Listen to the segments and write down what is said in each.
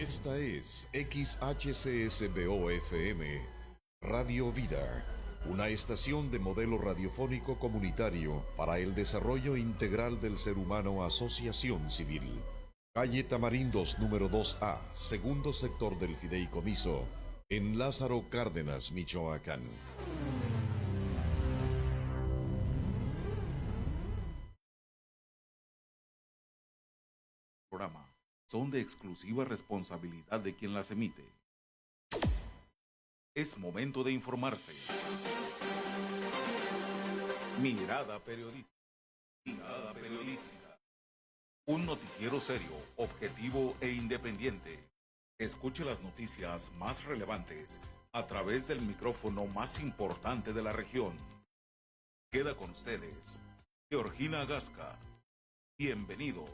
Esta es XHCSBO-FM, Radio Vida, una estación de modelo radiofónico comunitario para el desarrollo integral del ser humano. Asociación Civil. Calle Tamarindos número 2A, segundo sector del Fideicomiso, en Lázaro Cárdenas, Michoacán. Programa son de exclusiva responsabilidad de quien las emite. Es momento de informarse. Mirada periodística. Mirada periodística. Un noticiero serio, objetivo e independiente. Escuche las noticias más relevantes a través del micrófono más importante de la región. Queda con ustedes, Georgina Gasca. Bienvenidos.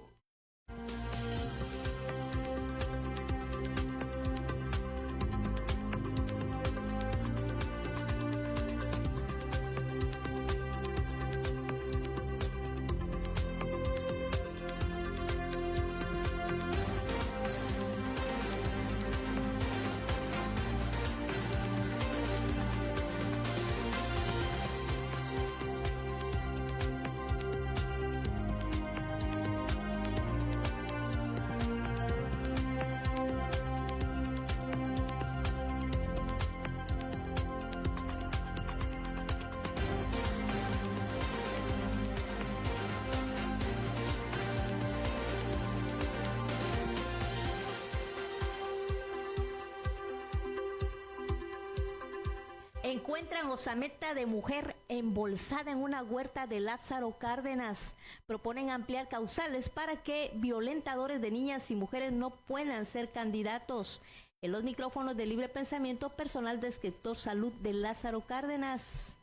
Encuentran osamenta de mujer embolsada en una huerta de Lázaro Cárdenas. Proponen ampliar causales para que violentadores de niñas y mujeres no puedan ser candidatos. En los micrófonos de Libre Pensamiento, personal del sector salud de Lázaro Cárdenas.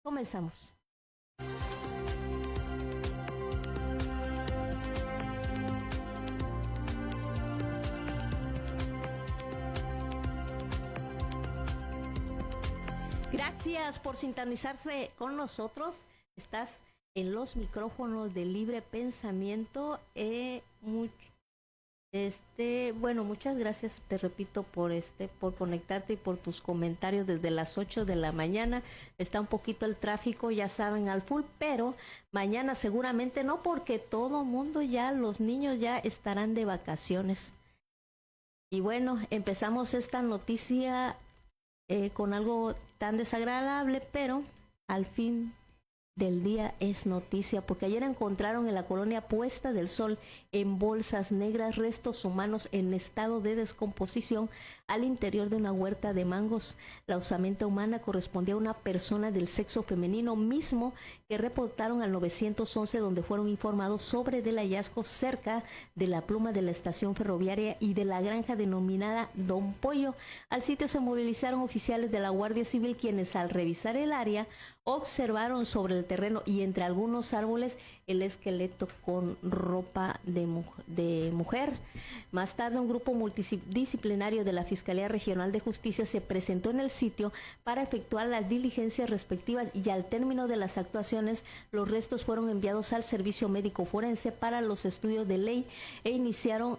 Comenzamos. Gracias por sintonizarse con nosotros. Estás en los micrófonos de Libre Pensamiento. Muchas gracias, te repito, por conectarte y por tus comentarios desde las 8 de la mañana. Está un poquito el tráfico, ya saben, al full, pero mañana seguramente no, porque todo mundo ya, los niños ya estarán de vacaciones. Y bueno, empezamos esta noticia con algo tan desagradable, pero al fin del día es noticia, porque ayer encontraron en la colonia Puesta del Sol en bolsas negras restos humanos en estado de descomposición al interior de una huerta de mangos. La osamenta humana correspondía a una persona del sexo femenino mismo que reportaron al 911, donde fueron informados sobre el hallazgo cerca de la pluma de la estación ferroviaria y de la granja denominada Don Pollo. Al sitio se movilizaron oficiales de la Guardia Civil, quienes al revisar el área observaron sobre el terreno y entre algunos árboles el esqueleto con ropa de mujer. Más tarde, un grupo multidisciplinario de la Fiscalía Regional de Justicia se presentó en el sitio para efectuar las diligencias respectivas, y al término de las actuaciones los restos fueron enviados al Servicio Médico Forense para los estudios de ley e iniciaron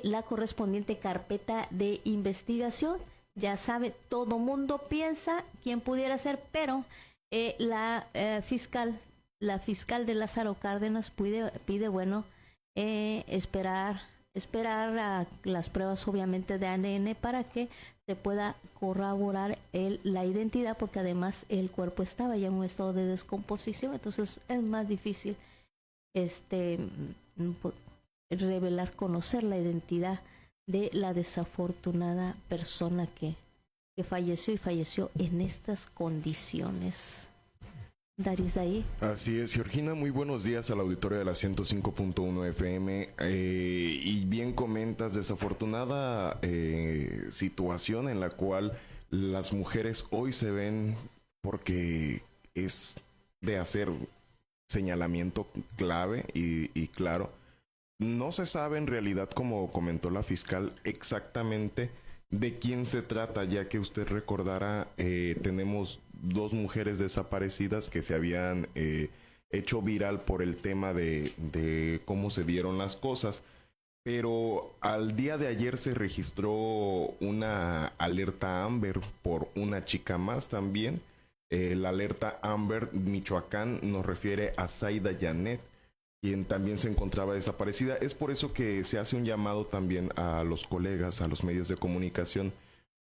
la correspondiente carpeta de investigación. Ya sabe, todo mundo piensa quién pudiera ser, pero la fiscal de Lázaro Cárdenas pide esperar a las pruebas, obviamente, de ADN para que se pueda corroborar la identidad, porque además el cuerpo estaba ya en un estado de descomposición, entonces es más difícil revelar, conocer la identidad de la desafortunada persona que falleció en estas condiciones. Daris, de ahí. Así es, Georgina, muy buenos días al auditorio de la 105.1 FM. Y bien comentas, desafortunada situación en la cual las mujeres hoy se ven, porque es de hacer señalamiento clave y claro. No se sabe en realidad, como comentó la fiscal, exactamente de quién se trata, ya que usted recordará, tenemos dos mujeres desaparecidas que se habían hecho viral por el tema de cómo se dieron las cosas. pero al día de ayer se registró una alerta Amber por una chica más también. La alerta Amber Michoacán nos refiere a Zaida Janet, quien también se encontraba desaparecida. Es por eso que se hace un llamado también a los colegas, a los medios de comunicación,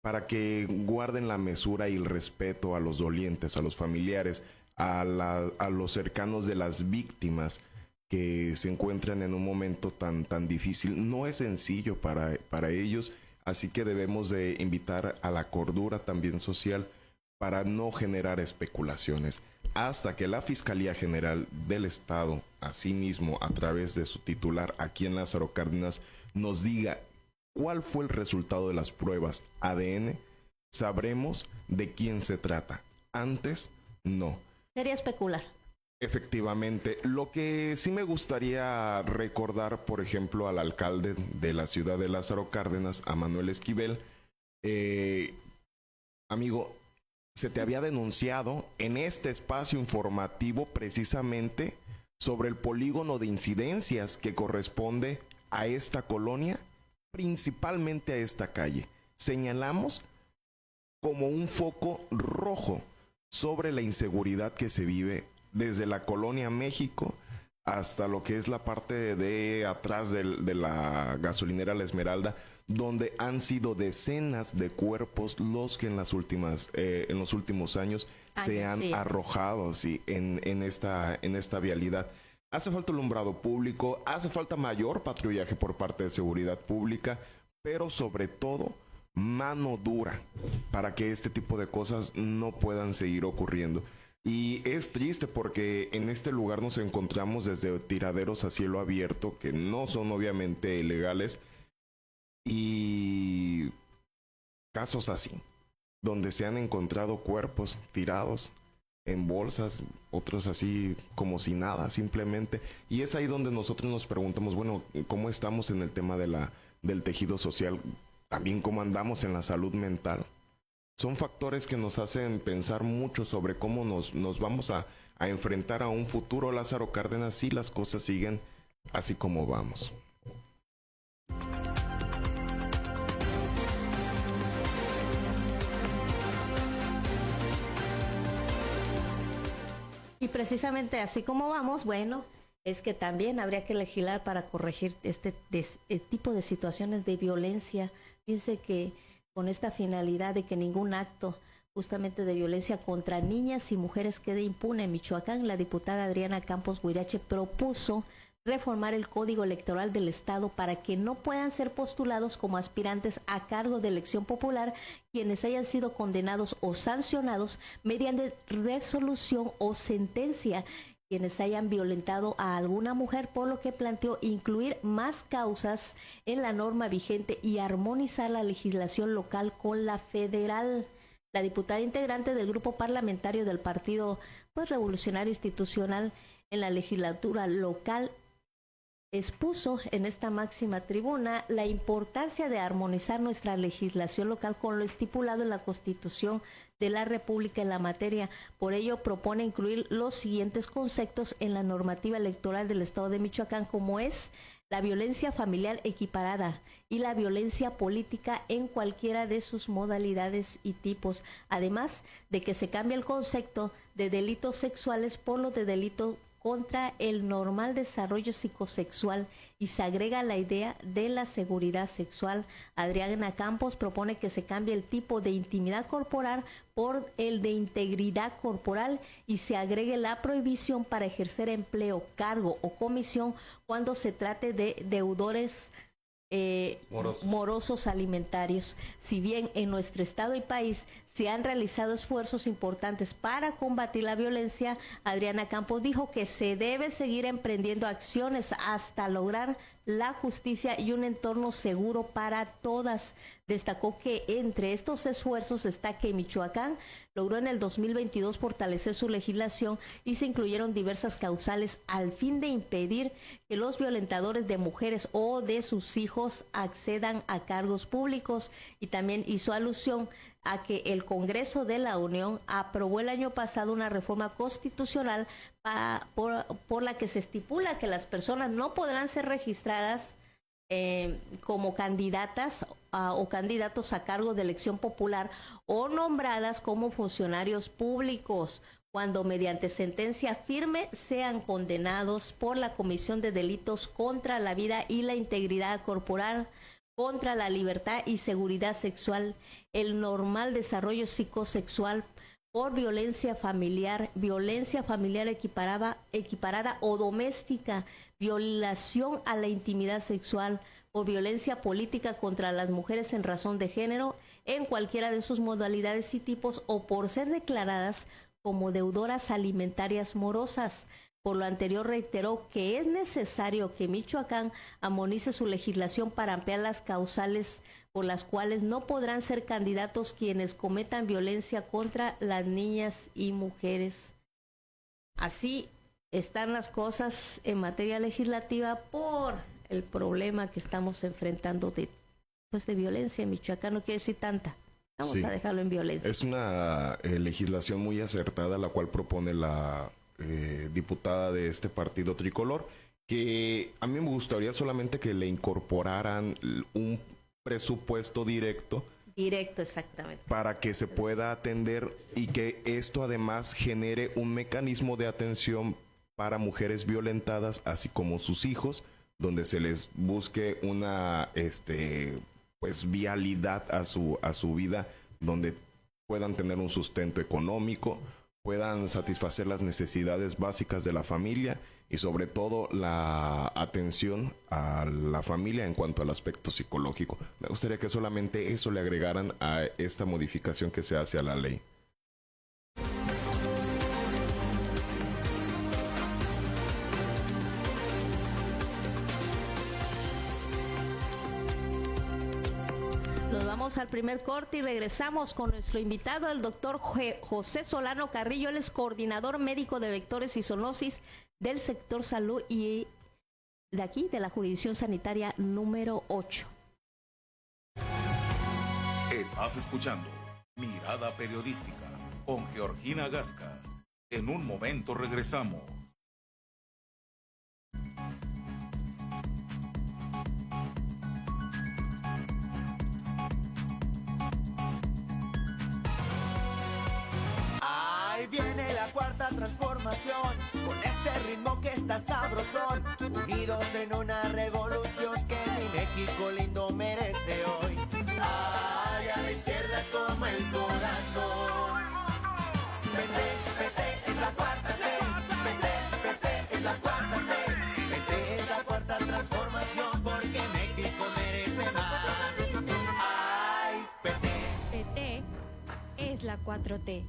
para que guarden la mesura y el respeto a los dolientes, a los familiares, a los cercanos de las víctimas que se encuentran en un momento tan difícil. No es sencillo para ellos, así que debemos de invitar a la cordura también social para no generar especulaciones, hasta que la Fiscalía General del Estado, asimismo a través de su titular aquí en Lázaro Cárdenas, nos diga cuál fue el resultado de las pruebas ADN, sabremos de quién se trata. Antes, no. Sería especular. Efectivamente, lo que sí me gustaría recordar, por ejemplo, al alcalde de la ciudad de Lázaro Cárdenas, a Manuel Esquivel, amigo, se te había denunciado en este espacio informativo precisamente sobre el polígono de incidencias que corresponde a esta colonia, principalmente a esta calle. Señalamos como un foco rojo sobre la inseguridad que se vive desde la colonia México hasta lo que es la parte de atrás de la gasolinera La Esmeralda, donde han sido decenas de cuerpos los que en los últimos años se han arrojado en esta vialidad. Hace falta alumbrado público, hace falta mayor patrullaje por parte de seguridad pública, pero sobre todo mano dura para que este tipo de cosas no puedan seguir ocurriendo. Y es triste porque en este lugar nos encontramos desde tiraderos a cielo abierto, que no son obviamente legales, y casos así, donde se han encontrado cuerpos tirados en bolsas, otros así como si nada, simplemente. Y es ahí donde nosotros nos preguntamos, bueno, ¿cómo estamos en el tema del tejido social? También cómo andamos en la salud mental. Son factores que nos hacen pensar mucho sobre cómo nos vamos a enfrentar a un futuro, Lázaro Cárdenas, si las cosas siguen así como vamos. Y precisamente así como vamos, bueno, es que también habría que legislar para corregir este tipo de situaciones de violencia. Fíjense que con esta finalidad de que ningún acto justamente de violencia contra niñas y mujeres quede impune en Michoacán, la diputada Adriana Campos Huirache propuso reformar el Código Electoral del Estado para que no puedan ser postulados como aspirantes a cargo de elección popular quienes hayan sido condenados o sancionados mediante resolución o sentencia, quienes hayan violentado a alguna mujer, por lo que planteó incluir más causas en la norma vigente y armonizar la legislación local con la federal. La diputada integrante del grupo parlamentario del Partido Revolucionario Institucional en la legislatura local expuso en esta máxima tribuna la importancia de armonizar nuestra legislación local con lo estipulado en la Constitución de la República en la materia. Por ello, propone incluir los siguientes conceptos en la normativa electoral del Estado de Michoacán, como es la violencia familiar equiparada y la violencia política en cualquiera de sus modalidades y tipos, además de que se cambie el concepto de delitos sexuales por lo de delito contra el normal desarrollo psicosexual y se agrega la idea de la seguridad sexual. Adriana Campos propone que se cambie el tipo de intimidad corporal por el de integridad corporal y se agregue la prohibición para ejercer empleo, cargo o comisión cuando se trate de deudores morosos alimentarios. Si bien en nuestro estado y país se han realizado esfuerzos importantes para combatir la violencia, Adriana Campos dijo que se debe seguir emprendiendo acciones hasta lograr la justicia y un entorno seguro para todas. Destacó que entre estos esfuerzos está que Michoacán logró en el 2022 fortalecer su legislación y se incluyeron diversas causales al fin de impedir que los violentadores de mujeres o de sus hijos accedan a cargos públicos, y también hizo alusión a que el Congreso de la Unión aprobó el año pasado una reforma constitucional por la que se estipula que las personas no podrán ser registradas como candidatas o candidatos a cargo de elección popular o nombradas como funcionarios públicos cuando mediante sentencia firme sean condenados por la comisión de delitos contra la vida y la integridad corporal, contra la libertad y seguridad sexual, el normal desarrollo psicosexual, por violencia familiar equiparada o doméstica, violación a la intimidad sexual o violencia política contra las mujeres en razón de género, en cualquiera de sus modalidades y tipos, o por ser declaradas como deudoras alimentarias morosas. Por lo anterior, reiteró que es necesario que Michoacán armonice su legislación para ampliar las causales por las cuales no podrán ser candidatos quienes cometan violencia contra las niñas y mujeres. Así están las cosas en materia legislativa por el problema que estamos enfrentando de violencia en Michoacán. No quiere decir tanta. Vamos a dejarlo en violencia. Es una legislación muy acertada la cual propone la diputada de este partido tricolor, que a mí me gustaría solamente que le incorporaran un presupuesto directo, exactamente, para que se pueda atender y que esto además genere un mecanismo de atención para mujeres violentadas, así como sus hijos, donde se les busque una vialidad a su vida, donde puedan tener un sustento económico, puedan satisfacer las necesidades básicas de la familia y sobre todo la atención a la familia en cuanto al aspecto psicológico. Me gustaría que solamente eso le agregaran a esta modificación que se hace a la ley. Nos vamos al primer corte y regresamos con nuestro invitado, el doctor José Solano Carrillo. Él es coordinador médico de vectores y zoonosis del sector salud y de aquí, de la jurisdicción sanitaria número 8. Estás escuchando Mirada Periodística con Georgina Gasca. En un momento regresamos. Ahí viene la cuarta transformación, con este ritmo que está sabrosón, unidos en una revolución que mi México lindo merece hoy. Ay, a la izquierda como el corazón. PT es la cuarta T, PT es la cuarta T, PT es la cuarta transformación porque México merece más. Ay, PT es la 4T.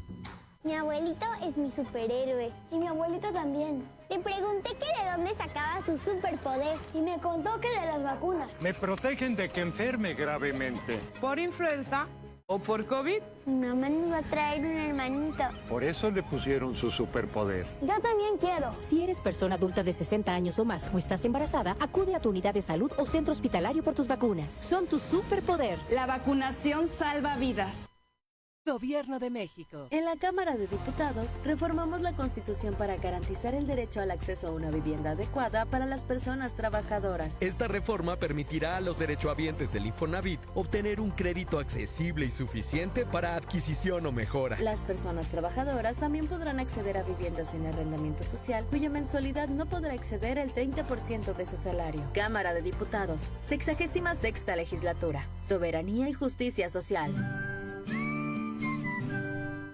Mi abuelito es mi superhéroe. Y mi abuelito también. Le pregunté que de dónde sacaba su superpoder. Y me contó que de las vacunas. Me protegen de que enferme gravemente. ¿Por influenza o por COVID? Mi mamá nos va a traer un hermanito. Por eso le pusieron su superpoder. Yo también quiero. Si eres persona adulta de 60 años o más o estás embarazada, acude a tu unidad de salud o centro hospitalario por tus vacunas. Son tu superpoder. La vacunación salva vidas. Gobierno de México. En la Cámara de Diputados reformamos la Constitución para garantizar el derecho al acceso a una vivienda adecuada para las personas trabajadoras. Esta reforma permitirá a los derechohabientes del Infonavit obtener un crédito accesible y suficiente para adquisición o mejora. Las personas trabajadoras también podrán acceder a viviendas sin arrendamiento social, cuya mensualidad no podrá exceder el 30% de su salario. Cámara de Diputados, 66ª Legislatura. Soberanía y justicia social.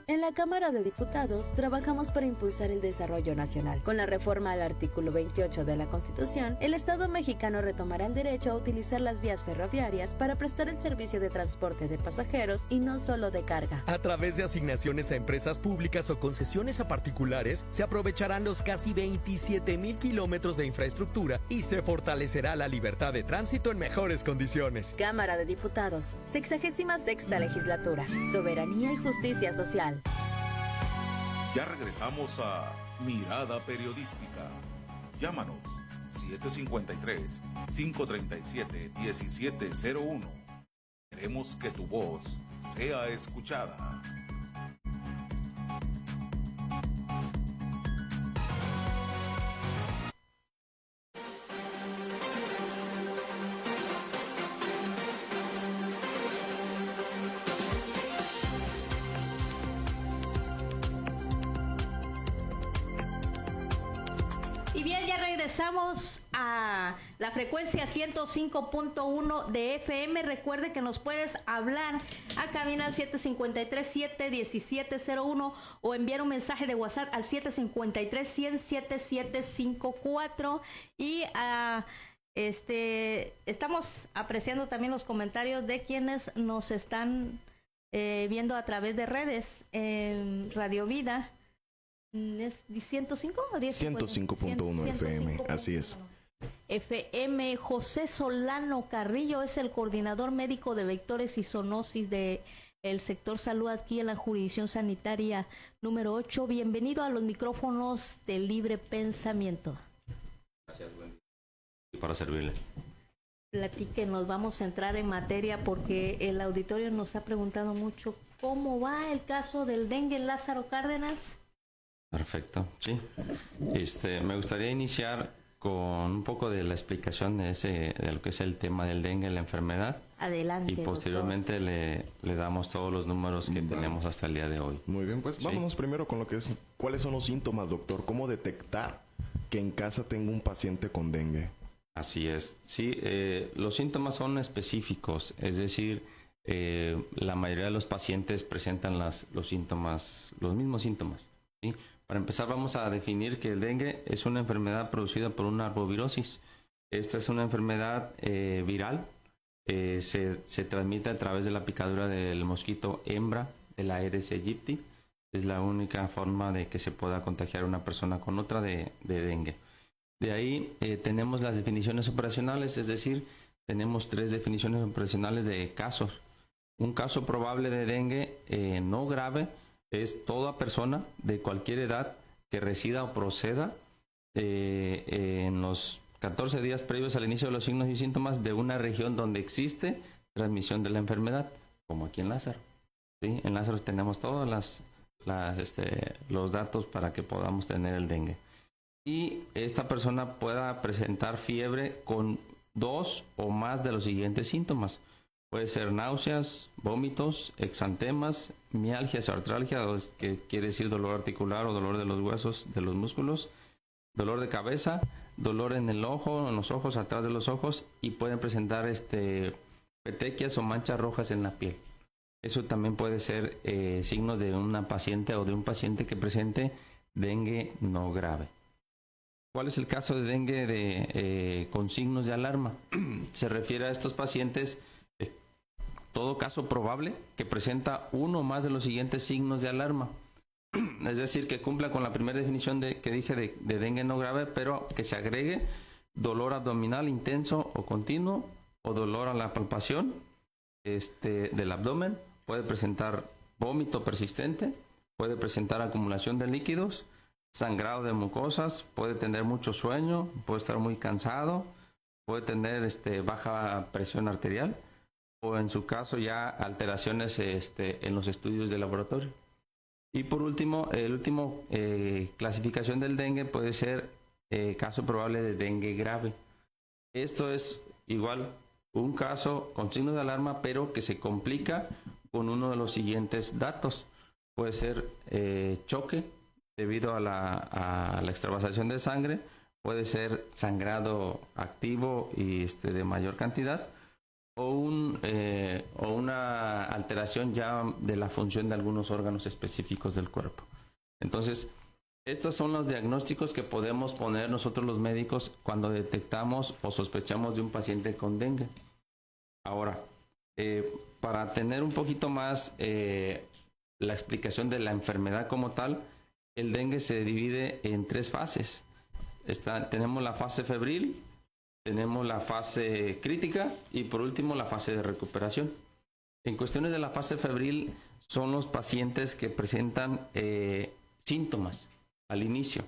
En la Cámara de Diputados trabajamos para impulsar el desarrollo nacional. Con la reforma al artículo 28 de la Constitución, el Estado mexicano retomará el derecho a utilizar las vías ferroviarias para prestar el servicio de transporte de pasajeros y no solo de carga. A través de asignaciones a empresas públicas o concesiones a particulares, se aprovecharán los casi 27,000 kilómetros de infraestructura y se fortalecerá la libertad de tránsito en mejores condiciones. Cámara de Diputados, 66ª Legislatura. Soberanía y justicia social. Ya regresamos a Mirada Periodística. Llámanos 753-537-1701. Queremos que tu voz sea escuchada. regresamos a la frecuencia 105.1 de FM. Recuerde que nos puedes hablar a cabina al 753-71701 o enviar un mensaje de WhatsApp al 753-100-7754. Y estamos apreciando también los comentarios de quienes nos están viendo a través de redes en Radio Vida. ¿Es 105 o 105.1 FM, así es. FM. José Solano Carrillo es el coordinador médico de vectores y zoonosis de el sector salud aquí en la jurisdicción sanitaria número 8. Bienvenido a los micrófonos de Libre Pensamiento. Gracias, buen día. Y para servirle. Platíquenos, vamos a entrar en materia porque el auditorio nos ha preguntado mucho cómo va el caso del dengue en Lázaro Cárdenas. Perfecto, sí. Me gustaría iniciar con un poco de la explicación de lo que es el tema del dengue, la enfermedad. Adelante, y posteriormente le damos todos los números que tenemos hasta el día de hoy. Muy bien, pues vámonos primero con lo que es, ¿cuáles son los síntomas, doctor? ¿Cómo detectar que en casa tengo un paciente con dengue? Así es, sí, los síntomas son específicos, es decir, la mayoría de los pacientes presentan los mismos síntomas, ¿sí? Para empezar, vamos a definir que el dengue es una enfermedad producida por una arbovirosis. Esta es una enfermedad viral. Se transmite a través de la picadura del mosquito hembra de la Aedes aegypti. Es la única forma de que se pueda contagiar una persona con otra de dengue. De ahí tenemos las definiciones operacionales, es decir, tenemos 3 definiciones operacionales de casos. Un caso probable de dengue no grave es toda persona de cualquier edad que resida o proceda en los 14 días previos al inicio de los signos y síntomas de una región donde existe transmisión de la enfermedad, como aquí en Lázaro. ¿Sí? En Lázaro tenemos todos los datos para que podamos tener el dengue. Y esta persona pueda presentar fiebre con 2 o más de los siguientes síntomas. Puede ser náuseas, vómitos, exantemas, mialgias, artralgia, que quiere decir dolor articular o dolor de los huesos, de los músculos, dolor de cabeza, dolor en el ojo, en los ojos, atrás de los ojos, y pueden presentar petequias o manchas rojas en la piel. Eso también puede ser signos de una paciente o de un paciente que presente dengue no grave. ¿Cuál es el caso de dengue con signos de alarma? Se refiere a estos pacientes, todo caso probable que presenta uno o más de los siguientes signos de alarma. Es decir, que cumpla con la primera definición que dije de dengue no grave, pero que se agregue dolor abdominal intenso o continuo, o dolor a la palpación del abdomen. Puede presentar vómito persistente, puede presentar acumulación de líquidos, sangrado de mucosas, puede tener mucho sueño, puede estar muy cansado, puede tener baja presión arterial, o en su caso ya alteraciones en los estudios de laboratorio. Y por último, clasificación del dengue puede ser caso probable de dengue grave. Esto es igual un caso con signos de alarma, pero que se complica con uno de los siguientes datos. Puede ser choque debido a la extravasación de sangre, puede ser sangrado activo y de mayor cantidad, o una alteración ya de la función de algunos órganos específicos del cuerpo. Entonces, estos son los diagnósticos que podemos poner nosotros los médicos cuando detectamos o sospechamos de un paciente con dengue. Ahora, para tener un poquito más la explicación de la enfermedad como tal, el dengue se divide en 3 fases. Tenemos la fase febril, tenemos la fase crítica y por último la fase de recuperación. En cuestiones de la fase febril son los pacientes que presentan síntomas al inicio.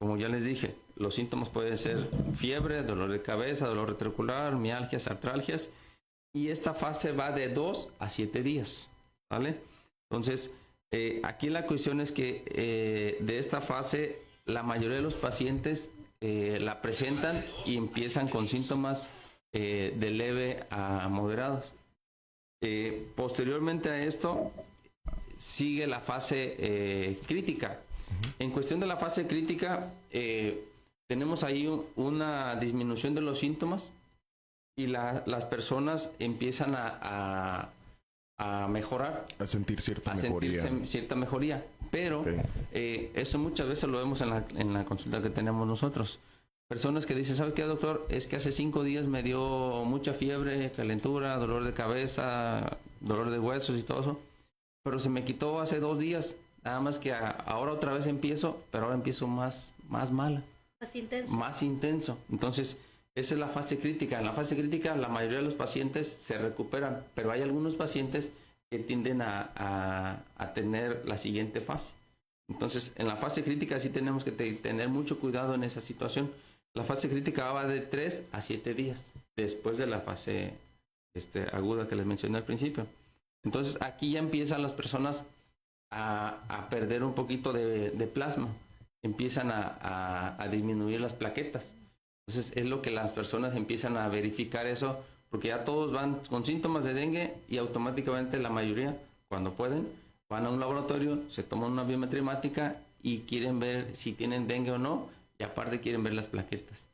Como ya les dije, los síntomas pueden ser fiebre, dolor de cabeza, dolor retrocular, mialgias, artralgias, y esta fase va de 2 a 7 días, ¿vale? Entonces, aquí la cuestión es que de esta fase la mayoría de los pacientes la presentan y empiezan con síntomas de leve a moderados. Posteriormente a esto sigue la fase crítica. En cuestión de la fase crítica, tenemos ahí una disminución de los síntomas y las personas empiezan a mejorar. A sentir cierta mejoría. Cierta mejoría. Pero eso muchas veces lo vemos en la consulta que tenemos nosotros. Personas que dicen, ¿sabe qué, doctor? Es que hace 5 días me dio mucha fiebre, calentura, dolor de cabeza, dolor de huesos y todo eso. Pero se me quitó hace 2 días. Nada más que ahora otra vez empiezo, pero ahora empiezo más mala. Más intenso. Más intenso. Entonces, esa es la fase crítica. En la fase crítica, la mayoría de los pacientes se recuperan, pero hay algunos pacientes que tienden a tener la siguiente fase. Entonces, en la fase crítica sí tenemos que tener mucho cuidado en esa situación. La fase crítica va de 3 a 7 días después de la fase aguda que les mencioné al principio. Entonces, aquí ya empiezan las personas a perder un poquito de plasma. Empiezan a disminuir las plaquetas. Entonces, es lo que las personas empiezan a verificar eso, porque ya todos van con síntomas de dengue y automáticamente la mayoría, cuando pueden, van a un laboratorio, se toman una biometría hemática y quieren ver si tienen dengue o no, y aparte quieren ver las plaquetas.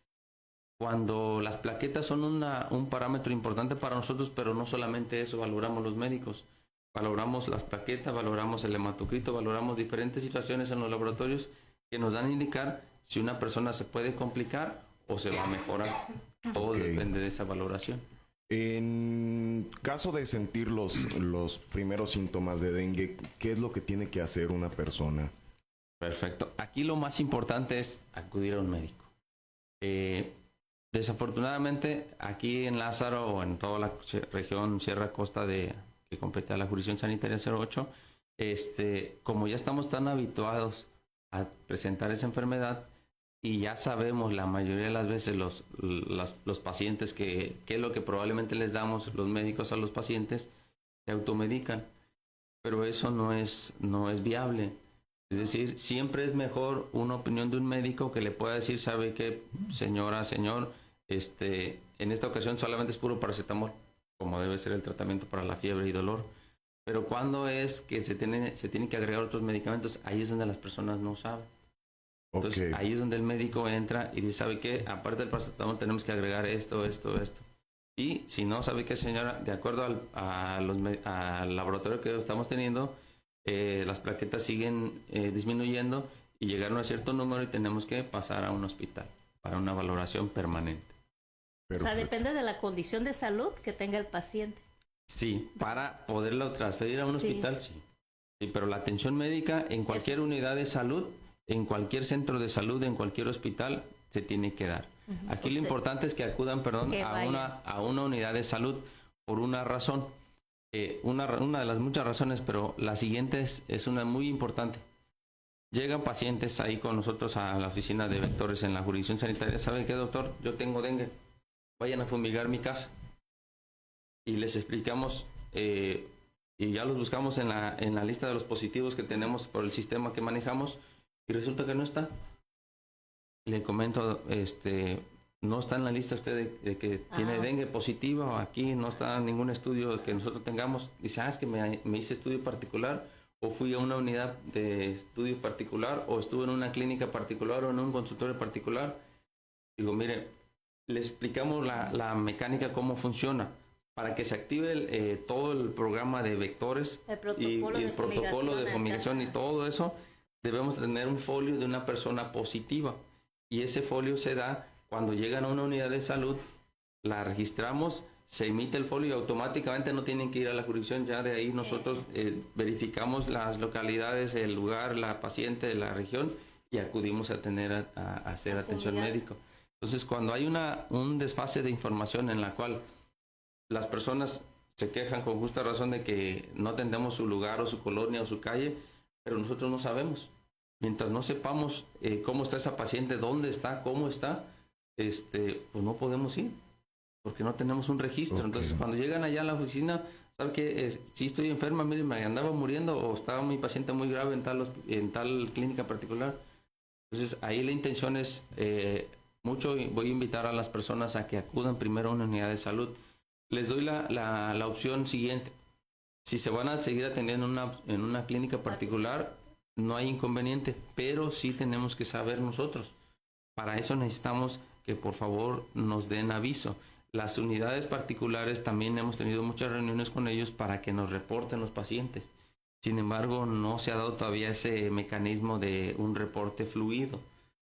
Cuando las plaquetas son un parámetro importante para nosotros, pero no solamente eso valoramos los médicos. Valoramos las plaquetas, valoramos el hematocrito, valoramos diferentes situaciones en los laboratorios que nos dan a indicar si una persona se puede complicar o se va a mejorar. Todo depende de esa valoración. En caso de sentir los primeros síntomas de dengue, ¿qué es lo que tiene que hacer una persona? Perfecto. Aquí lo más importante es acudir a un médico. Desafortunadamente, aquí en Lázaro o en toda la región Sierra Costa que completa la jurisdicción sanitaria 08, como ya estamos tan habituados a presentar esa enfermedad y ya sabemos la mayoría de las veces los pacientes qué es lo que probablemente les damos los médicos a los pacientes, se automedican, pero eso no es viable. Es decir, siempre es mejor una opinión de un médico que le pueda decir, ¿sabe qué, señora, señor? En esta ocasión solamente es puro paracetamol, como debe ser el tratamiento para la fiebre y dolor. Pero cuando es que se tienen que agregar otros medicamentos, ahí es donde las personas no saben. Entonces, ahí es donde el médico entra y dice, ¿sabe qué? Aparte del paracetamol tenemos que agregar esto. Y si no, ¿sabe qué, señora? De acuerdo al laboratorio que estamos teniendo, las plaquetas siguen disminuyendo y llegaron a cierto número y tenemos que pasar a un hospital para una valoración permanente. Perfecto. O sea, depende de la condición de salud que tenga el paciente. Sí, para poderlo transferir a un hospital, sí. Sí, pero la atención médica en cualquier unidad de salud, en cualquier centro de salud, en cualquier hospital, se tiene que dar. Aquí lo importante es que acudan, a una unidad de salud por una razón. Una de las muchas razones, pero la siguiente es una muy importante. Llegan pacientes ahí con nosotros a la oficina de vectores en la jurisdicción sanitaria. ¿Saben qué, doctor? Yo tengo dengue. Vayan a fumigar mi casa. Y les explicamos, y ya los buscamos en la lista de los positivos que tenemos por el sistema que manejamos, y resulta que no está. Le comento, no está en la lista usted de que tiene dengue positiva, aquí no está ningún estudio que nosotros tengamos. Dice, es que me hice estudio particular, o fui a una unidad de estudio particular, o estuve en una clínica particular, o en un consultorio particular. Digo, mire, le explicamos la mecánica, cómo funciona. Para que se active todo el programa de vectores y el protocolo de fumigación y todo eso, debemos tener un folio de una persona positiva. Y ese folio se da cuando llegan a una unidad de salud, la registramos, se emite el folio y automáticamente no tienen que ir a la jurisdicción. Ya de ahí nosotros verificamos las localidades, el lugar, la paciente, la región y acudimos a hacer atención médica. Entonces, cuando hay un desfase de información en la cual las personas se quejan con justa razón de que no atendemos su lugar o su colonia o su calle, pero nosotros no sabemos. Mientras no sepamos cómo está esa paciente, dónde está, cómo está, pues no podemos ir, porque no tenemos un registro. Entonces, cuando llegan allá a la oficina, ¿sabe qué? Si estoy enferma, mire, me andaba muriendo o estaba mi paciente muy grave en tal clínica particular. Entonces, ahí la intención es mucho, voy a invitar a las personas a que acudan primero a una unidad de salud. Les doy la opción siguiente. Si se van a seguir atendiendo en una clínica particular, no hay inconveniente, pero sí tenemos que saber nosotros para eso necesitamos que por favor nos den aviso. Las unidades particulares también hemos tenido muchas reuniones con ellos para que nos reporten los pacientes. Sin embargo, no se ha dado todavía ese mecanismo de un reporte fluido.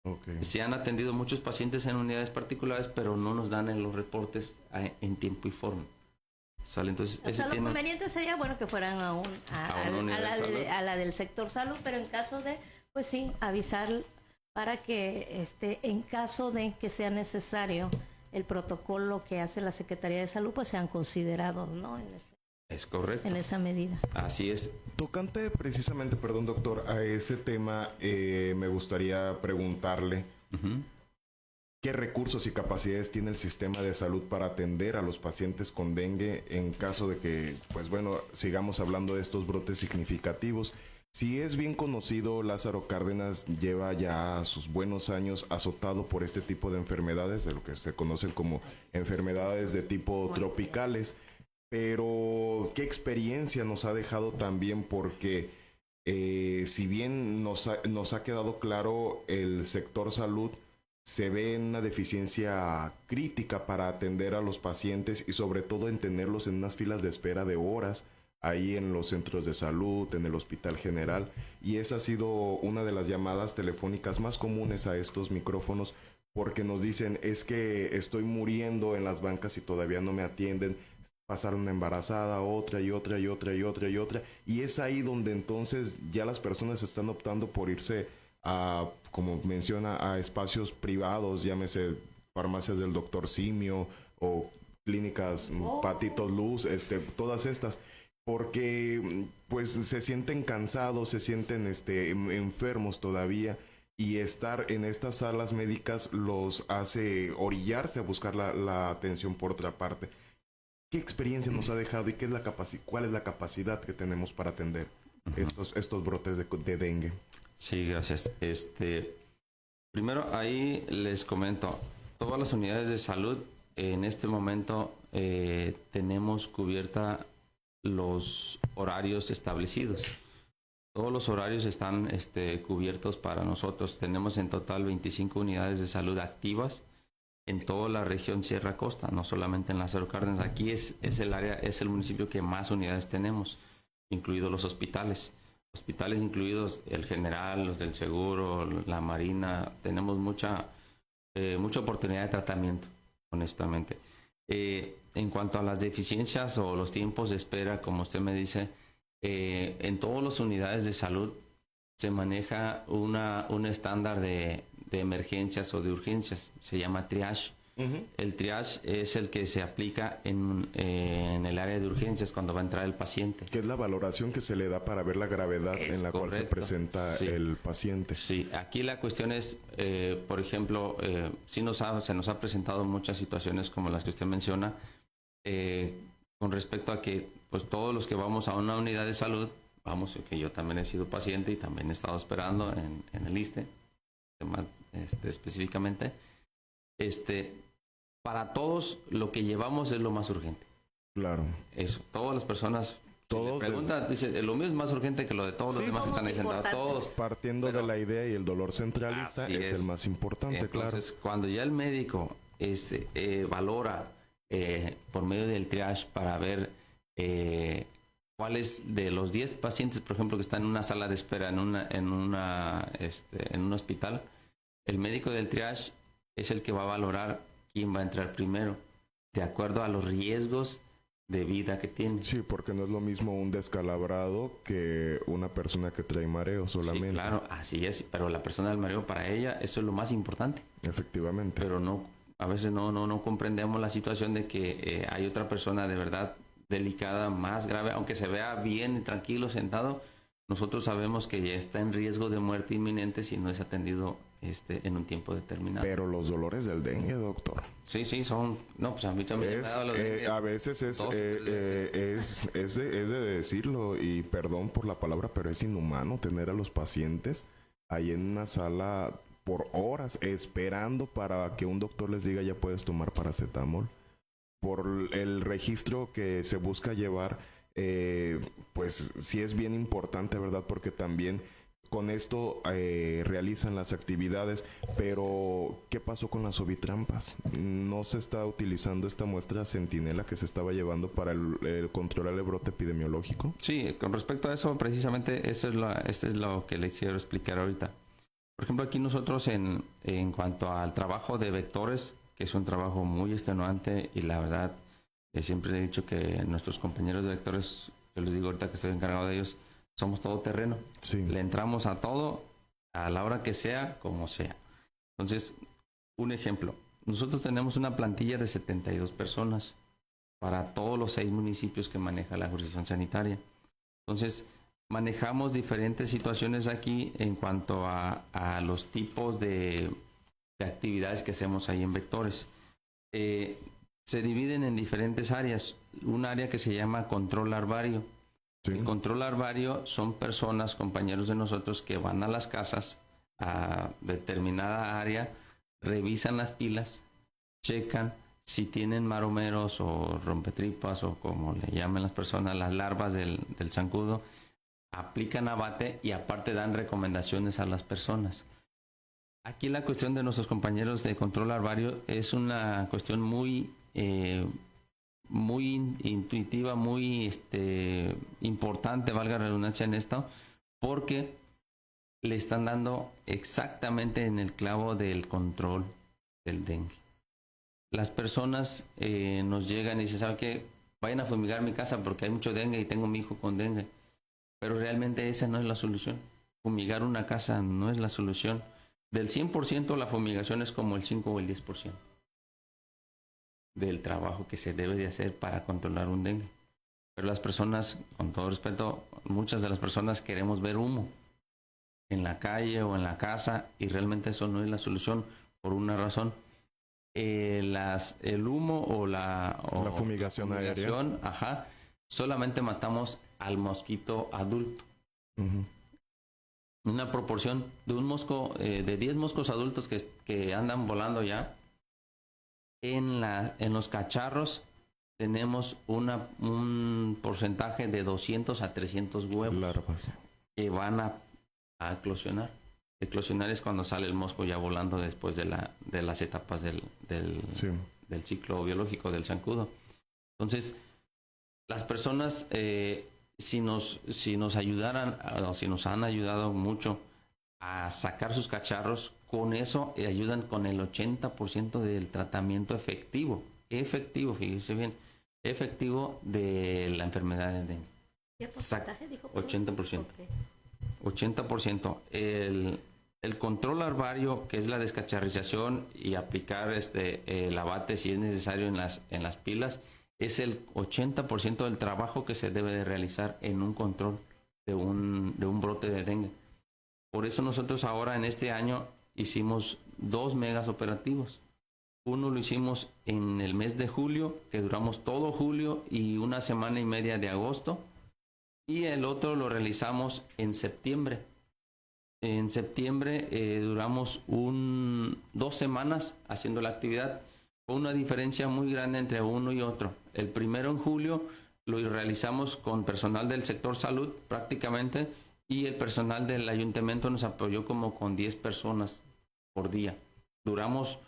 Okay. Se han atendido muchos pacientes en unidades particulares, pero no nos dan los reportes en tiempo y forma. ¿Sale? Entonces, o sea, lo conveniente sería, bueno, que fueran a la del sector salud, pero en caso de, pues sí, avisar para que en caso de que sea necesario el protocolo que hace la Secretaría de Salud, pues sean considerados, ¿no? Es correcto. En esa medida. Así es. Tocante precisamente, perdón doctor, a ese tema, me gustaría preguntarle qué recursos y capacidades tiene el sistema de salud para atender a los pacientes con dengue en caso de que, pues bueno, sigamos hablando de estos brotes significativos. Si es bien conocido, Lázaro Cárdenas lleva ya sus buenos años azotado por este tipo de enfermedades, de lo que se conocen como enfermedades de tipo tropicales. Pero, ¿qué experiencia nos ha dejado también? Porque si bien nos ha quedado claro, el sector salud se ve en una deficiencia crítica para atender a los pacientes y sobre todo en tenerlos en unas filas de espera de horas ahí en los centros de salud, en el Hospital General. Y esa ha sido una de las llamadas telefónicas más comunes a estos micrófonos, porque nos dicen, es que estoy muriendo en las bancas y todavía no me atienden. Pasar una embarazada, otra y otra y otra y otra y otra. Y es ahí donde entonces ya las personas están optando por irse a, como menciona, a espacios privados, llámese farmacias del Dr. Simio o clínicas Patitos Luz, todas estas, porque pues se sienten cansados, se sienten enfermos todavía, y estar en estas salas médicas los hace orillarse a buscar la atención por otra parte. ¿Qué experiencia nos ha dejado y cuál es la capacidad que tenemos para atender estos brotes de dengue? Sí, gracias. Primero, ahí les comento, todas las unidades de salud en este momento tenemos cubierta los horarios establecidos. Todos los horarios están cubiertos para nosotros. Tenemos en total 25 unidades de salud activas en toda la región Sierra Costa, no solamente en Lázaro Cárdenas. Aquí es el municipio que más unidades tenemos, incluidos los hospitales. Hospitales incluidos el General, los del Seguro, la Marina. Tenemos mucha oportunidad de tratamiento, honestamente. En cuanto a las deficiencias o los tiempos de espera, como usted me dice, en todas las unidades de salud se maneja un estándar de emergencias o de urgencias, se llama triage. El triage es el que se aplica en el área de urgencias cuando va a entrar el paciente. ¿Qué es la valoración que se le da para ver la gravedad en la cual se presenta el paciente? Sí, aquí la cuestión es, por ejemplo, se nos ha presentado muchas situaciones como las que usted menciona, con respecto a que pues todos los que vamos a una unidad de salud, que yo también he sido paciente y también he estado esperando en el ISSSTE, más específicamente, para todos lo que llevamos es lo más urgente. Claro. Eso, todas las personas preguntan, dice, lo mío es más urgente que lo de todos los demás que están diciendo. Todos. Partiendo de la idea y el dolor centralista es el más importante. Entonces, cuando ya el médico valora por medio del triage para ver cuáles de los 10 pacientes, por ejemplo, que están en una sala de espera en un hospital, el médico del triage es el que va a valorar quién va a entrar primero, de acuerdo a los riesgos de vida que tiene. Sí, porque no es lo mismo un descalabrado que una persona que trae mareo solamente. Sí, claro, así es, pero la persona del mareo, para ella eso es lo más importante. Efectivamente. Pero a veces no comprendemos la situación de que hay otra persona de verdad delicada, más grave, aunque se vea bien y tranquilo sentado, nosotros sabemos que ya está en riesgo de muerte inminente si no es atendido en un tiempo determinado. Pero los dolores del dengue, doctor. Sí, son... No, pues a mí también me ha dado los dengue. A veces es de decirlo, y perdón por la palabra, pero es inhumano tener a los pacientes ahí en una sala por horas esperando para que un doctor les diga ya puedes tomar paracetamol. Por el registro que se busca llevar, pues sí es bien importante, ¿verdad? Porque también con esto realizan las actividades, pero ¿qué pasó con las ovitrampas? ¿No se está utilizando esta muestra centinela que se estaba llevando para el controlar el brote epidemiológico? Sí, con respecto a eso, precisamente eso es lo que les quiero explicar ahorita. Por ejemplo, aquí nosotros en cuanto al trabajo de vectores, que es un trabajo muy extenuante y la verdad, siempre he dicho que nuestros compañeros de vectores, yo les digo ahorita que estoy encargado de ellos, somos todoterreno. Sí. Le entramos a todo, a la hora que sea, como sea. Entonces, un ejemplo. Nosotros tenemos una plantilla de 72 personas para todos los 6 municipios que maneja la jurisdicción sanitaria. Entonces, manejamos diferentes situaciones aquí en cuanto a los tipos de actividades que hacemos ahí en vectores. Se dividen en diferentes áreas. Un área que se llama control larvario. Sí. El control larvario son personas, compañeros de nosotros, que van a las casas a determinada área, revisan las pilas, checan si tienen maromeros o rompetripas o como le llaman las personas, las larvas del zancudo, aplican abate y aparte dan recomendaciones a las personas. Aquí la cuestión de nuestros compañeros de control larvario es una cuestión muy intuitiva, muy importante, valga la redundancia en esto, porque le están dando exactamente en el clavo del control del dengue. Las personas nos llegan y dicen, ¿saben qué? Vayan a fumigar mi casa porque hay mucho dengue y tengo a mi hijo con dengue. Pero realmente esa no es la solución. Fumigar una casa no es la solución. Del 100% la fumigación es como el 5 o el 10% del trabajo que se debe de hacer para controlar un dengue. Pero las personas, con todo respeto, muchas de las personas queremos ver humo en la calle o en la casa y realmente eso no es la solución por una razón. El humo o la fumigación aérea. Ajá, solamente matamos al mosquito adulto. Uh-huh. Una proporción de un mosco, de 10 moscos adultos que andan volando ya, en los cacharros tenemos un porcentaje de 200 a 300 huevos larvas que van a eclosionar. Eclosionar es cuando sale el mosco ya volando después de las etapas del ciclo biológico del zancudo. Entonces, las personas, si nos ayudaran, o si nos han ayudado mucho a sacar sus cacharros, con eso ayudan con el 80% del tratamiento efectivo, fíjese bien, efectivo de la enfermedad de dengue. ¿Qué porcentaje dijo? 80%. Okay. 80%. El control larvario, que es la descacharrización y aplicar el abate si es necesario en las pilas, es el 80% del trabajo que se debe de realizar en un control de un brote de dengue. Por eso nosotros ahora en este año hicimos 2 megas operativos. Uno lo hicimos en el mes de julio, que duramos todo julio y una semana y media de agosto. Y el otro lo realizamos en septiembre. En septiembre duramos 2 semanas haciendo la actividad, con una diferencia muy grande entre uno y otro. El primero en julio lo realizamos con personal del sector salud prácticamente, y el personal del ayuntamiento nos apoyó como con 10 personas por día. Duramos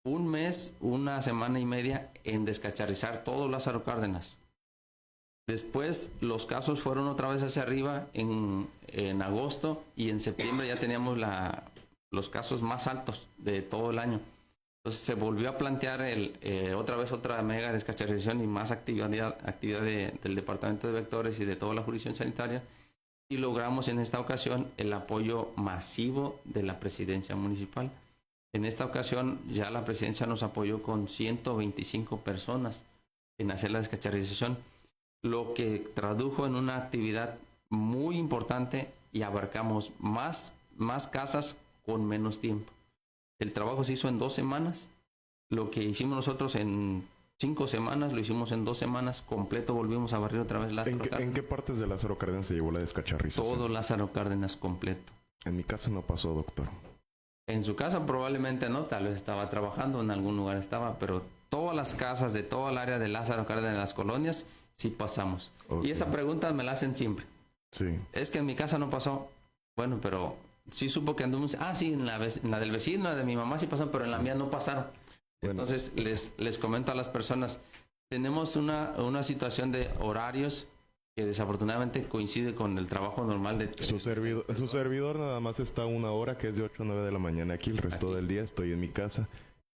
un mes, una semana y media en descacharrizar todo Lázaro Cárdenas. Después los casos fueron otra vez hacia arriba en agosto, y en septiembre ya teníamos los casos más altos de todo el año. Entonces se volvió a plantear otra mega descacharrización y más actividad del Departamento de Vectores y de toda la jurisdicción sanitaria, y logramos en esta ocasión el apoyo masivo de la presidencia municipal. En esta ocasión ya la presidencia nos apoyó con 125 personas en hacer la descacharrización, lo que tradujo en una actividad muy importante y abarcamos más casas con menos tiempo. El trabajo se hizo en 2 semanas. Lo que hicimos nosotros en 5 semanas, lo hicimos en 2 semanas. Completo, volvimos a barrer otra vez Lázaro Cárdenas. ¿En qué partes de Lázaro Cárdenas se llevó la descacharrización? Todo Lázaro Cárdenas completo. En mi casa no pasó, doctor. En su casa probablemente no, tal vez estaba trabajando, en algún lugar estaba, pero todas las casas de toda el área de Lázaro Cárdenas, las colonias, sí pasamos. Okay. Y esa pregunta me la hacen siempre. Sí. Es que en mi casa no pasó. Bueno, pero sí supo que anduvimos. Ah, sí, en la del vecino, la de mi mamá sí pasaron, pero en la mía no pasaron. Bueno. Entonces les comento a las personas, tenemos una situación de horarios que desafortunadamente coincide con el trabajo normal de... Su servidor nada más está 1 hora, que es de 8 a 9 de la mañana aquí. El resto del día estoy en mi casa.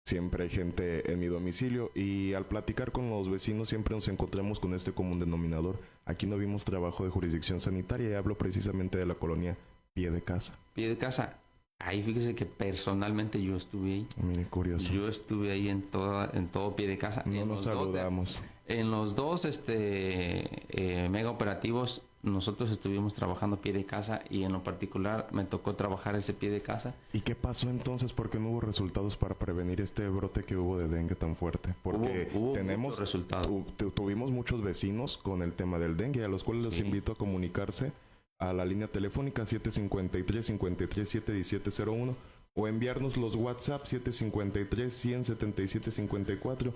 Siempre hay gente en mi domicilio y al platicar con los vecinos siempre nos encontramos con este común denominador. Aquí no vimos trabajo de jurisdicción sanitaria y hablo precisamente de la colonia Pie de Casa. Pie de Casa. Ahí fíjese que personalmente yo estuve ahí. Mire, curioso. Yo estuve ahí en todo Pie de Casa. No nos saludamos. En los dos mega operativos nosotros estuvimos trabajando Pie de Casa y en lo particular me tocó trabajar ese Pie de Casa. ¿Y qué pasó entonces? ¿Por qué no hubo resultados para prevenir este brote que hubo de dengue tan fuerte? Porque hubo muchos resultados. Tuvimos muchos vecinos con el tema del dengue, a los cuales los invito a comunicarse a la línea telefónica 753-53-71701 o enviarnos los WhatsApp 753-177-54,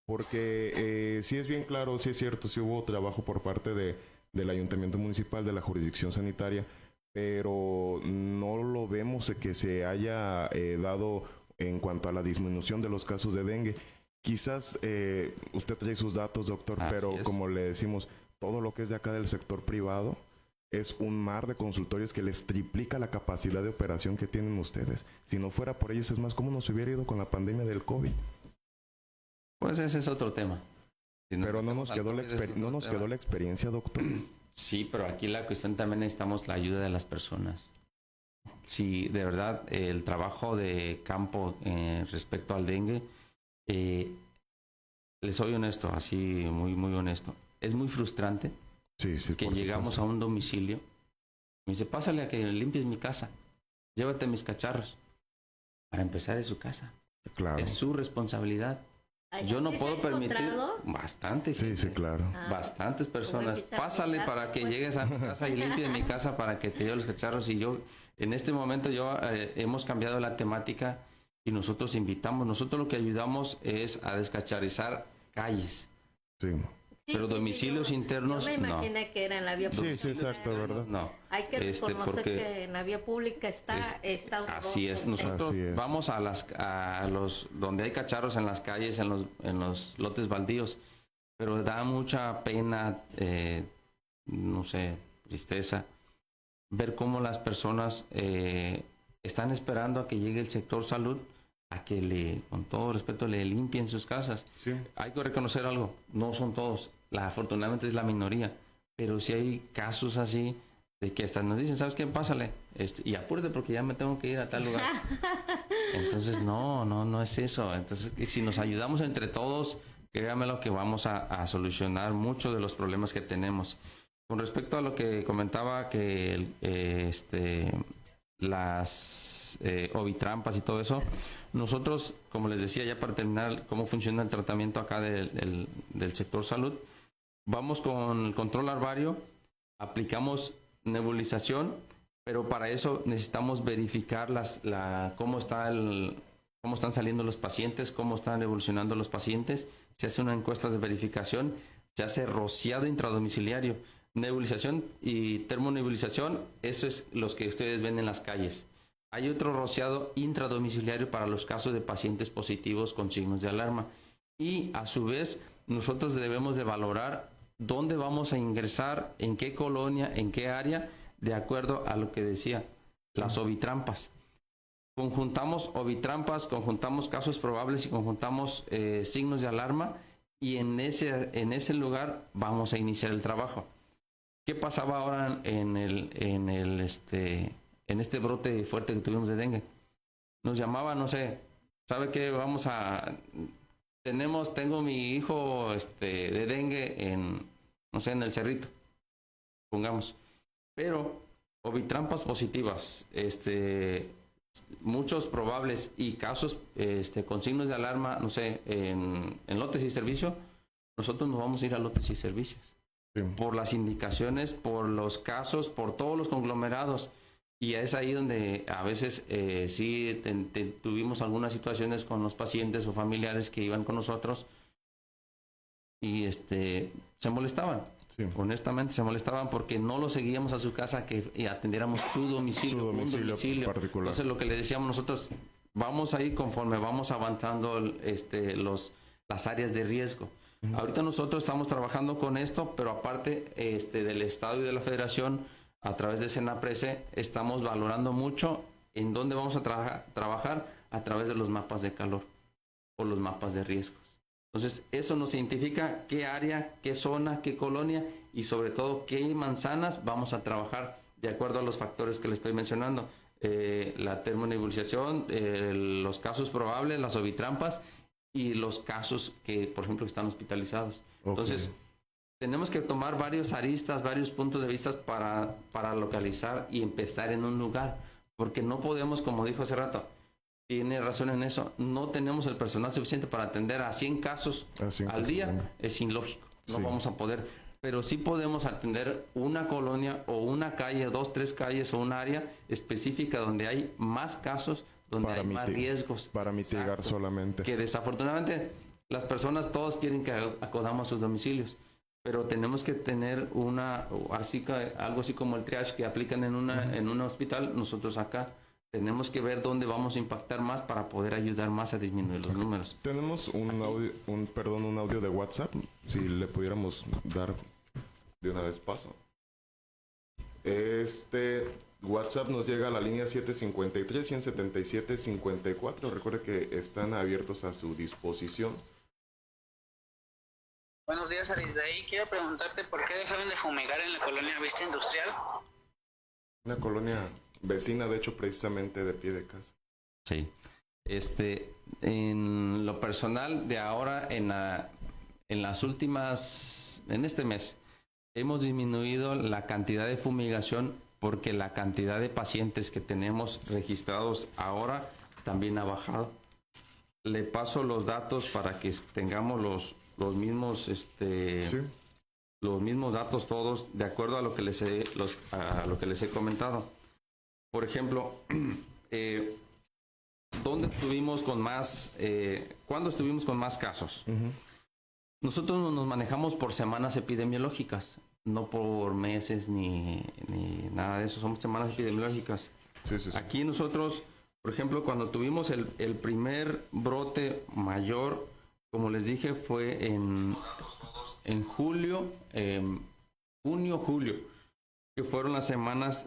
porque sí es bien claro, sí es cierto, sí hubo trabajo por parte del Ayuntamiento Municipal, de la jurisdicción sanitaria, pero no lo vemos que se haya dado en cuanto a la disminución de los casos de dengue. Quizás usted trae sus datos, doctor, pero como le decimos, todo lo que es de acá del sector privado es un mar de consultorios que les triplica la capacidad de operación que tienen ustedes. Si no fuera por ellos, es más, ¿cómo nos hubiera ido con la pandemia del COVID? Pues ese es otro tema. Pero no nos quedó la experiencia, doctor. Sí, pero aquí la cuestión también necesitamos la ayuda de las personas. Si de verdad el trabajo de campo respecto al dengue, les soy honesto, así muy, muy honesto. Es muy frustrante que llegamos a un domicilio. Me dice, pásale a que limpies mi casa. Llévate mis cacharros. Para empezar es su casa. Claro. Es su responsabilidad. Yo no puedo permitir bastante. Sí, claro. Bastantes personas. Pásale para que llegues a mi casa y limpies mi casa para que te lleve los cacharros. Y yo, en este momento, hemos cambiado la temática y nosotros invitamos. Nosotros lo que ayudamos es a descacharizar calles. Sí. Pero domicilios internos, yo me imaginé que era en la vía pública. Sí, exacto, ¿verdad? No. Hay que reconocer que en la vía pública está así es. Nosotros vamos a los donde hay cacharros en las calles, en los lotes baldíos, pero da mucha pena, no sé, tristeza, ver cómo las personas están esperando a que llegue el sector salud a que con todo respeto, le limpien sus casas. Sí. Hay que reconocer algo, no son todos, afortunadamente es la minoría, pero sí hay casos así de que hasta nos dicen, ¿sabes qué? Pásale, y apúrate porque ya me tengo que ir a tal lugar. Entonces, no es eso. Entonces, si nos ayudamos entre todos, créame lo que vamos a solucionar muchos de los problemas que tenemos. Con respecto a lo que comentaba, que las ovitrampas y todo eso, nosotros, como les decía ya para terminar cómo funciona el tratamiento acá del sector salud, vamos con el control larvario, aplicamos nebulización, pero para eso necesitamos verificar cómo están saliendo los pacientes, cómo están evolucionando los pacientes. Se hace una encuesta de verificación, se hace rociado intradomiciliario. Nebulización y termonebulización, eso es los que ustedes ven en las calles. Hay otro rociado intradomiciliario para los casos de pacientes positivos con signos de alarma. Y a su vez, nosotros debemos de valorar dónde vamos a ingresar, en qué colonia, en qué área, de acuerdo a lo que decía, las ovitrampas. Conjuntamos ovitrampas, conjuntamos casos probables y conjuntamos signos de alarma, y en ese lugar vamos a iniciar el trabajo. ¿Qué pasaba ahora en este brote fuerte que tuvimos de dengue? Nos llamaba, no sé, ¿sabe qué? Tengo mi hijo de dengue en el Cerrito, pongamos. Pero ovitrampas positivas, muchos probables y casos con signos de alarma, no sé, en lotes y servicio, nosotros nos vamos a ir a lotes y servicios. Sí. Por las indicaciones, por los casos, por todos los conglomerados. Y es ahí donde a veces sí tuvimos algunas situaciones con los pacientes o familiares que iban con nosotros y se molestaban. Sí. Honestamente se molestaban porque no lo seguíamos a su casa que atendiéramos su domicilio, un domicilio particular. Entonces lo que le decíamos nosotros, vamos a ir conforme vamos avanzando las áreas de riesgo. Ahorita nosotros estamos trabajando con esto, pero aparte del Estado y de la Federación, a través de Senaprece, estamos valorando mucho en dónde vamos a trabajar a través de los mapas de calor o los mapas de riesgos. Entonces, eso nos identifica qué área, qué zona, qué colonia y sobre todo qué manzanas vamos a trabajar de acuerdo a los factores que le estoy mencionando. La termonebulización, los casos probables, las ovitrampas y los casos que, por ejemplo, están hospitalizados. Okay. Entonces, tenemos que tomar varios aristas, varios puntos de vista para localizar y empezar en un lugar, porque no podemos, como dijo hace rato, tiene razón en eso, no tenemos el personal suficiente para atender a 100 casos al día, es ilógico, no vamos a poder, pero sí podemos atender una colonia o una calle, 2, 3 calles o un área específica donde hay más casos, donde hay más riesgos. Para mitigar solamente. Que desafortunadamente las personas todos quieren que acudamos a sus domicilios, pero tenemos que tener algo así como el triage que aplican en un hospital, nosotros acá tenemos que ver dónde vamos a impactar más para poder ayudar más a disminuir los números. Tenemos un audio de WhatsApp, si le pudiéramos dar de una vez paso. WhatsApp nos llega a la línea 753-177-54. Recuerde que están abiertos a su disposición. Buenos días, Arisbey. Quiero preguntarte por qué dejaron de fumigar en la colonia Vista Industrial. Una colonia vecina, de hecho, precisamente de pie de casa. Sí. En lo personal, de ahora en este mes, hemos disminuido la cantidad de fumigación porque la cantidad de pacientes que tenemos registrados ahora también ha bajado. Le paso los datos para que tengamos los mismos los mismos datos todos de acuerdo a lo que les he comentado. Por ejemplo, ¿cuándo estuvimos con más casos? Nosotros nos manejamos por semanas epidemiológicas, no por meses ni nada de eso, somos semanas epidemiológicas. Sí. Aquí nosotros, por ejemplo, cuando tuvimos el primer brote mayor, como les dije, fue en junio, que fueron las semanas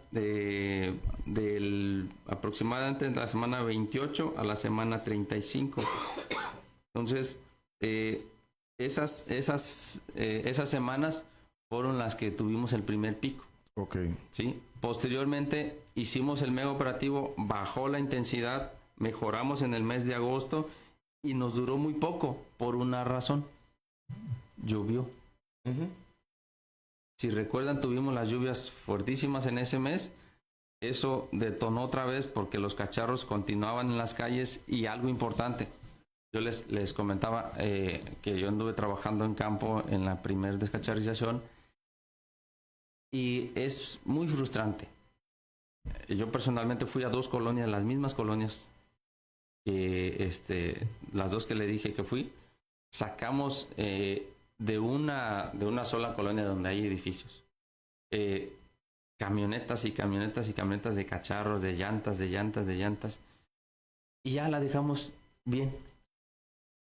aproximadamente de la semana 28 a la semana 35. Entonces, esas semanas fueron las que tuvimos el primer pico. Okay. ¿Sí? Posteriormente hicimos el mega operativo, bajó la intensidad, mejoramos en el mes de agosto y nos duró muy poco por una razón. Llovió. Si recuerdan, tuvimos las lluvias fuertísimas en ese mes. Eso detonó otra vez porque los cacharros continuaban en las calles y algo importante. Yo les comentaba que yo anduve trabajando en campo en la primer descacharrización y es muy frustrante. Yo personalmente fui a 2 colonias, las mismas colonias, las 2 que le dije que fui, sacamos de una sola colonia donde hay edificios. Camionetas y camionetas y camionetas de cacharros, de llantas. Y ya la dejamos bien.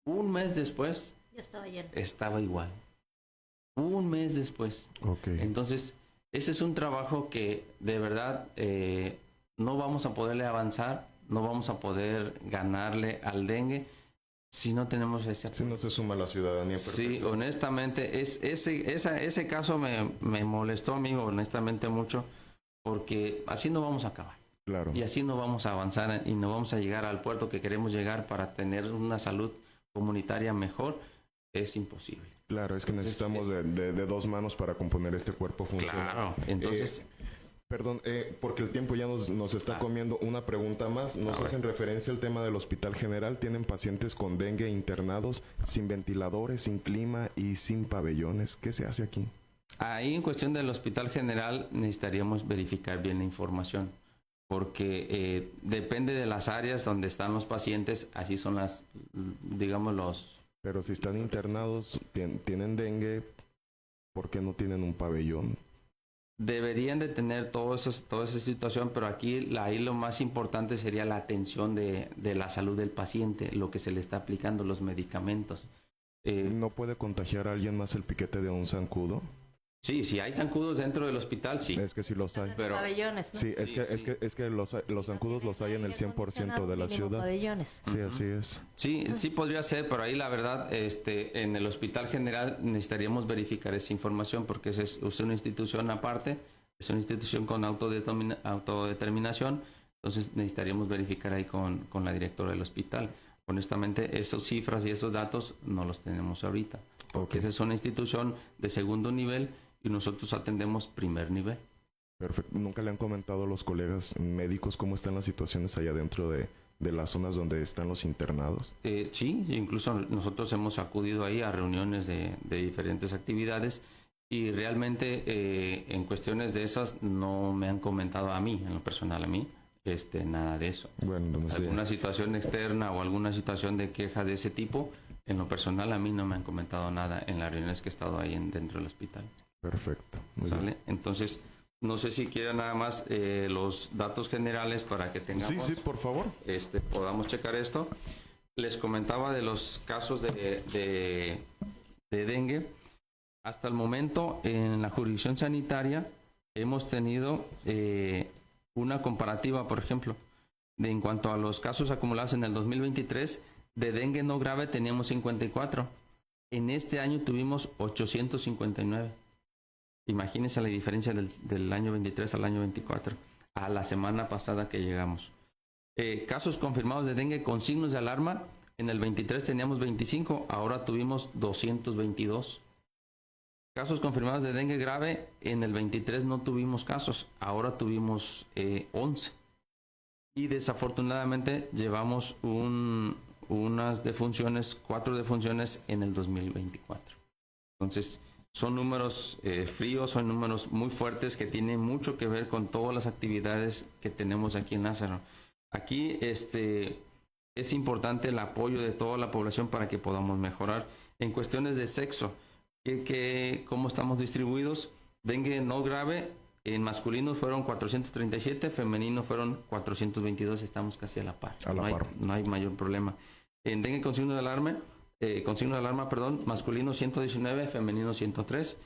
Un mes después, ya estaba lleno. Estaba igual. Un mes después. Okay. Entonces, ese es un trabajo que de verdad no vamos a poderle avanzar, no vamos a poder ganarle al dengue si no tenemos ese apoyo. Si no se suma la ciudadanía. Perfecto. Sí, honestamente, ese caso me molestó, amigo, honestamente mucho, porque así no vamos a acabar. Claro. Y así no vamos a avanzar y no vamos a llegar al puerto que queremos llegar para tener una salud comunitaria mejor. Es imposible. Claro, es que necesitamos de 2 manos para componer este cuerpo funcional. Claro, entonces... Perdón, porque el tiempo ya nos está comiendo. Una pregunta más. Nos hacen referencia al tema del Hospital General. Tienen pacientes con dengue internados sin ventiladores, sin clima y sin pabellones. ¿Qué se hace aquí? Ahí en cuestión del Hospital General necesitaríamos verificar bien la información, porque depende de las áreas donde están los pacientes, así son Pero si están internados, tienen dengue, ¿Por qué no tienen un pabellón? Deberían de tener toda esa situación, pero aquí ahí lo más importante sería la atención de la salud del paciente, lo que se le está aplicando, los medicamentos. ¿No puede contagiar a alguien más el piquete de un zancudo? Sí, si hay zancudos dentro del hospital, sí. Es que sí los hay. Pero pabellones, ¿no? Sí, es que los zancudos los hay en el 100% de la ciudad. Pabellones. Sí, así es. Sí, sí podría ser, pero ahí la verdad, en el Hospital General necesitaríamos verificar esa información porque es una institución aparte, es una institución con autodeterminación, entonces necesitaríamos verificar ahí con la directora del hospital. Honestamente, esas cifras y esos datos no los tenemos ahorita, porque esa es una institución de segundo nivel y nosotros atendemos primer nivel. Perfecto. ¿Nunca le han comentado a los colegas médicos cómo están las situaciones allá dentro de las zonas donde están los internados? Sí, incluso nosotros hemos acudido ahí a reuniones de diferentes actividades y realmente en cuestiones de esas no me han comentado a mí, en lo personal a mí, nada de eso. Bueno, alguna situación externa o alguna situación de queja de ese tipo, en lo personal a mí no me han comentado nada en las reuniones que he estado ahí dentro del hospital. Perfecto. ¿Sale? Entonces, no sé si quieren nada más los datos generales para que tengamos... Sí, por favor. Podamos checar esto. Les comentaba de los casos de dengue. Hasta el momento, en la jurisdicción sanitaria, hemos tenido una comparativa, por ejemplo, en cuanto a los casos acumulados en el 2023, de dengue no grave teníamos 54. En este año tuvimos 859. Imagínense la diferencia del año 23 al año 24, a la semana pasada que llegamos. Casos confirmados de dengue con signos de alarma, en el 23 teníamos 25, ahora tuvimos 222. Casos confirmados de dengue grave, en el 23 no tuvimos casos, ahora tuvimos 11. Y desafortunadamente llevamos unas defunciones, 4 defunciones en el 2024. Entonces, son números fríos, son números muy fuertes que tienen mucho que ver con todas las actividades que tenemos aquí en Lázaro. Aquí es importante el apoyo de toda la población para que podamos mejorar. En cuestiones de sexo, ¿cómo estamos distribuidos? Dengue no grave, en masculinos fueron 437, femenino fueron 422, estamos casi a la par. No hay mayor problema. En dengue con signo de alarma, masculino 119, femenino 103.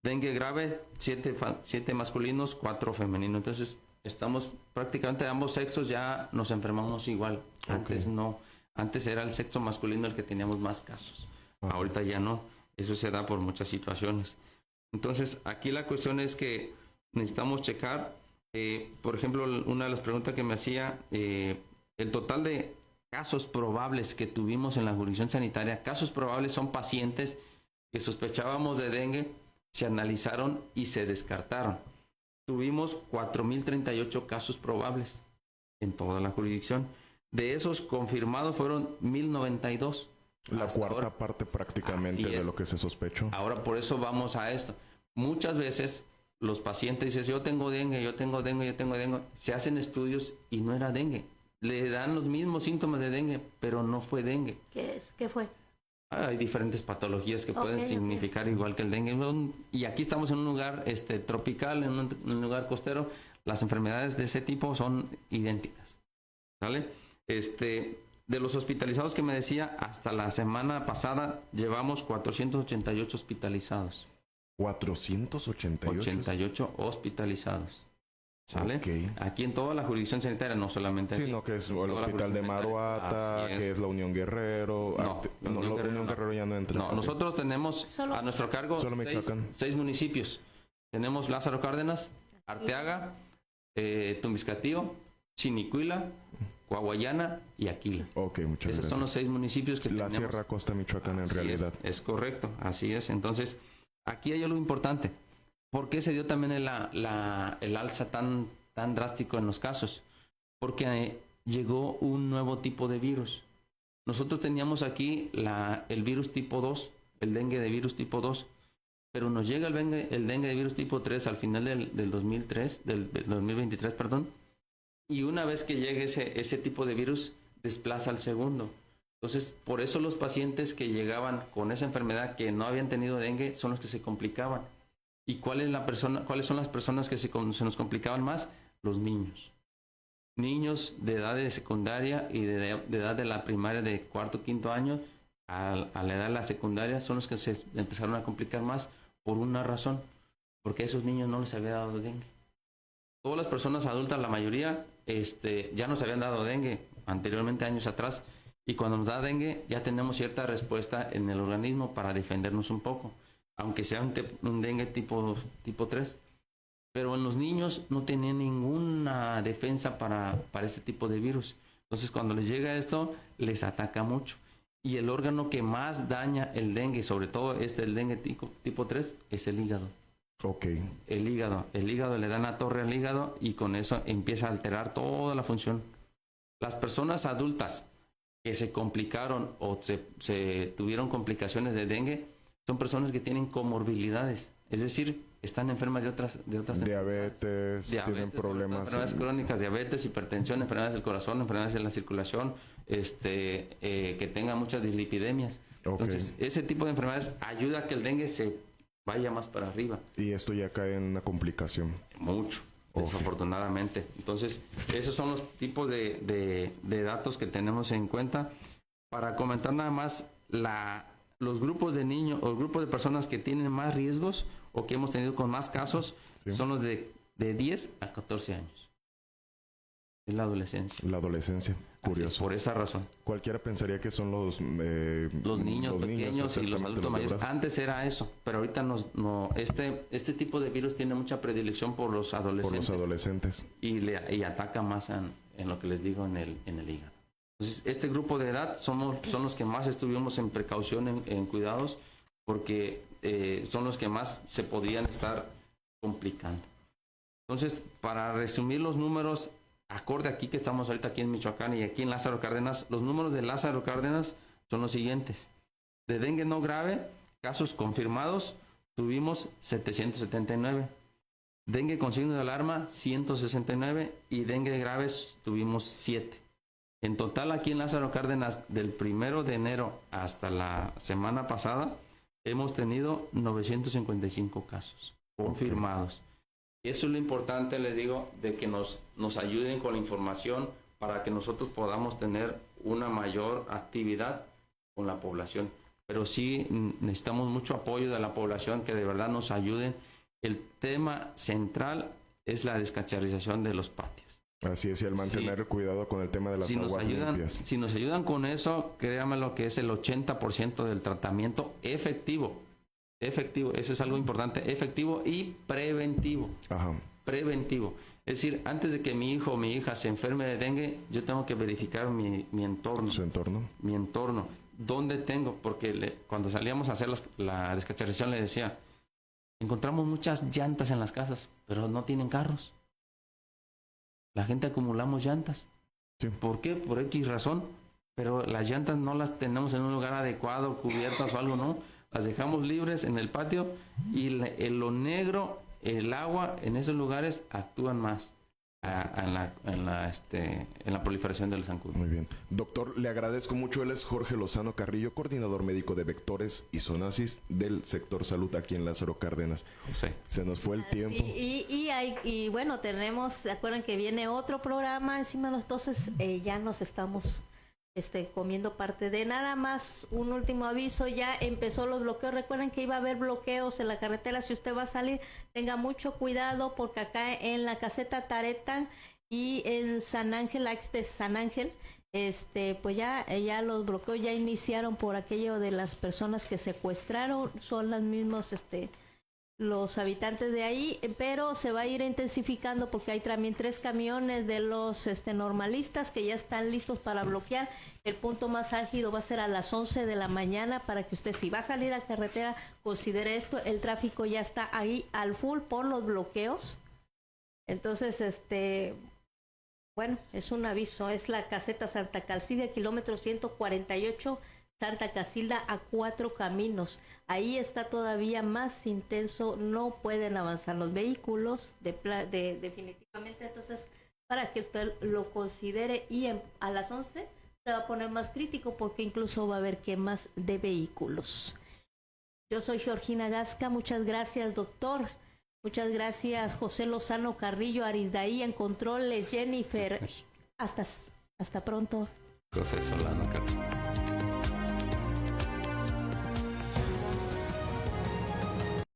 Dengue grave, 7 masculinos, 4 femeninos. Entonces, estamos prácticamente ambos sexos ya nos enfermamos igual. Antes no. Antes era el sexo masculino el que teníamos más casos. Ahorita ya no. Eso se da por muchas situaciones. Entonces, aquí la cuestión es que necesitamos checar, por ejemplo, una de las preguntas que me hacía, el total de casos probables que tuvimos en la jurisdicción sanitaria. Casos probables son pacientes que sospechábamos de dengue, se analizaron y se descartaron. Tuvimos 4.038 casos probables en toda la jurisdicción. De esos confirmados fueron 1.092. La cuarta parte prácticamente de lo que se sospechó. Ahora por eso vamos a esto. Muchas veces los pacientes dicen, yo tengo dengue. Se hacen estudios y no era dengue. Le dan los mismos síntomas de dengue, pero no fue dengue. ¿Qué fue? Hay diferentes patologías que pueden significar igual que el dengue. Y aquí estamos en un lugar tropical, en un lugar costero. Las enfermedades de ese tipo son idénticas. ¿Sale? De los hospitalizados que me decía, hasta la semana pasada llevamos 488 hospitalizados. 488 hospitalizados. ¿Sale? Okay. Aquí en toda la jurisdicción sanitaria, no solamente aquí. Sino que es el hospital de Maruata, que es la Unión Guerrero. La Unión Guerrero ya no entra. No, nosotros tenemos a nuestro cargo 6 municipios. Tenemos Lázaro Cárdenas, Arteaga, Tumbiscatío, Chinicuila, Coahuayana y Aquila. Ok, muchas gracias. Esos son los 6 municipios que tenemos. La Sierra Costa Michoacán en realidad. Es correcto, así es. Entonces, aquí hay algo importante. ¿Por qué se dio también el alza tan drástico en los casos? Porque llegó un nuevo tipo de virus. Nosotros teníamos aquí el virus tipo 2, el dengue de virus tipo 2, pero nos llega el dengue de virus tipo 3 al final del 2023, perdón, y una vez que llegue ese tipo de virus, desplaza al segundo. Entonces, por eso los pacientes que llegaban con esa enfermedad que no habían tenido dengue son los que se complicaban. ¿Y cuáles son las personas que se nos complicaban más? Los niños. Niños de edad de secundaria y de edad de la primaria de cuarto, quinto año, a la edad de la secundaria, son los que se empezaron a complicar más por una razón, porque a esos niños no les había dado dengue. Todas las personas adultas, la mayoría, ya nos habían dado dengue anteriormente, años atrás, y cuando nos da dengue ya tenemos cierta respuesta en el organismo para defendernos un poco, aunque sea un dengue tipo 3. Pero en los niños no tenían ninguna defensa para este tipo de virus. Entonces, cuando les llega esto, les ataca mucho. Y el órgano que más daña el dengue, sobre todo el dengue tipo 3, es el hígado. Ok. El hígado le da una torre al hígado y con eso empieza a alterar toda la función. Las personas adultas que se complicaron o se tuvieron complicaciones de dengue son personas que tienen comorbilidades, es decir, están enfermas de otras diabetes, tienen problemas, enfermedades crónicas, diabetes, hipertensión, enfermedades del corazón, enfermedades de la circulación, que tengan muchas dislipidemias. Okay. Entonces, ese tipo de enfermedades ayuda a que el dengue se vaya más para arriba. Y esto ya cae en una complicación. Mucho, desafortunadamente. Entonces, esos son los tipos de datos que tenemos en cuenta. Para comentar nada más, los grupos de niños o grupos de personas que tienen más riesgos o que hemos tenido con más casos son los de 10 a 14 años. Es la adolescencia. La adolescencia, curioso. Por esa razón. Cualquiera pensaría que son los niños pequeños y los adultos mayores. Antes era eso, pero ahorita este tipo de virus tiene mucha predilección por los adolescentes. Y ataca más en lo que les digo, en el hígado. Entonces, este grupo de edad son los que más estuvimos en precaución, en cuidados, porque son los que más se podrían estar complicando. Entonces, para resumir los números, acorde aquí que estamos ahorita aquí en Michoacán y aquí en Lázaro Cárdenas, los números de Lázaro Cárdenas son los siguientes. De dengue no grave, casos confirmados, tuvimos 779. Dengue con signo de alarma, 169. Y dengue graves, tuvimos 7. En total, aquí en Lázaro Cárdenas, del 1 de enero hasta la semana pasada, hemos tenido 955 casos confirmados. Eso es lo importante, les digo, de que nos ayuden con la información para que nosotros podamos tener una mayor actividad con la población. Pero sí necesitamos mucho apoyo de la población, que de verdad nos ayuden. El tema central es la descacharrización de los patios. Así es, y el mantener cuidado con el tema de las aguas limpias. Si nos ayudan con eso, créanme lo que es el 80% del tratamiento efectivo. Efectivo, eso es algo importante, efectivo y preventivo. Ajá. Preventivo. Es decir, antes de que mi hijo o mi hija se enferme de dengue, yo tengo que verificar mi entorno. ¿Su entorno? Mi entorno. ¿Dónde tengo? Porque cuando salíamos a hacer la descacharrización le decía, encontramos muchas llantas en las casas, pero no tienen carros. La gente acumulamos llantas. Sí. ¿Por qué? Por X razón. Pero las llantas no las tenemos en un lugar adecuado, cubiertas o algo, ¿no? Las dejamos libres en el patio y lo negro, el agua en esos lugares actúan más en la proliferación del zancudo. Muy bien. Doctor, le agradezco mucho. Él es Jorge Lozano Carrillo, coordinador médico de vectores y zoonosis del sector salud aquí en Lázaro Cárdenas. Sí. Se nos fue el tiempo. Y bueno, ¿se acuerdan que viene otro programa encima de nosotros? Entonces ya nos estamos comiendo parte de nada más. Un último aviso, ya empezó los bloqueos. Recuerden que iba a haber bloqueos en la carretera. Si usted va a salir, tenga mucho cuidado, porque acá en la caseta Tareta y en San Ángel, de San Ángel, pues ya los bloqueos ya iniciaron por aquello de las personas que secuestraron. Son los mismos los habitantes de ahí, pero se va a ir intensificando porque hay también 3 camiones de los normalistas que ya están listos para bloquear. El punto más álgido va a ser a las 11 de la mañana, para que usted, si va a salir a carretera, considere esto. El tráfico ya está ahí al full por los bloqueos. Entonces, bueno, es un aviso. Es la caseta Santa Casilda, kilómetro 148, Santa Casilda, a 4 caminos. Ahí está todavía más intenso, no pueden avanzar los vehículos definitivamente. Entonces, para que usted lo considere, y a las 11 se va a poner más crítico, porque incluso va a haber quemas de vehículos. Yo soy Georgina Gasca, muchas gracias, doctor. Muchas gracias, José Lozano Carrillo, Aridaí en controles, Jennifer. Hasta pronto. José Solano Carrillo.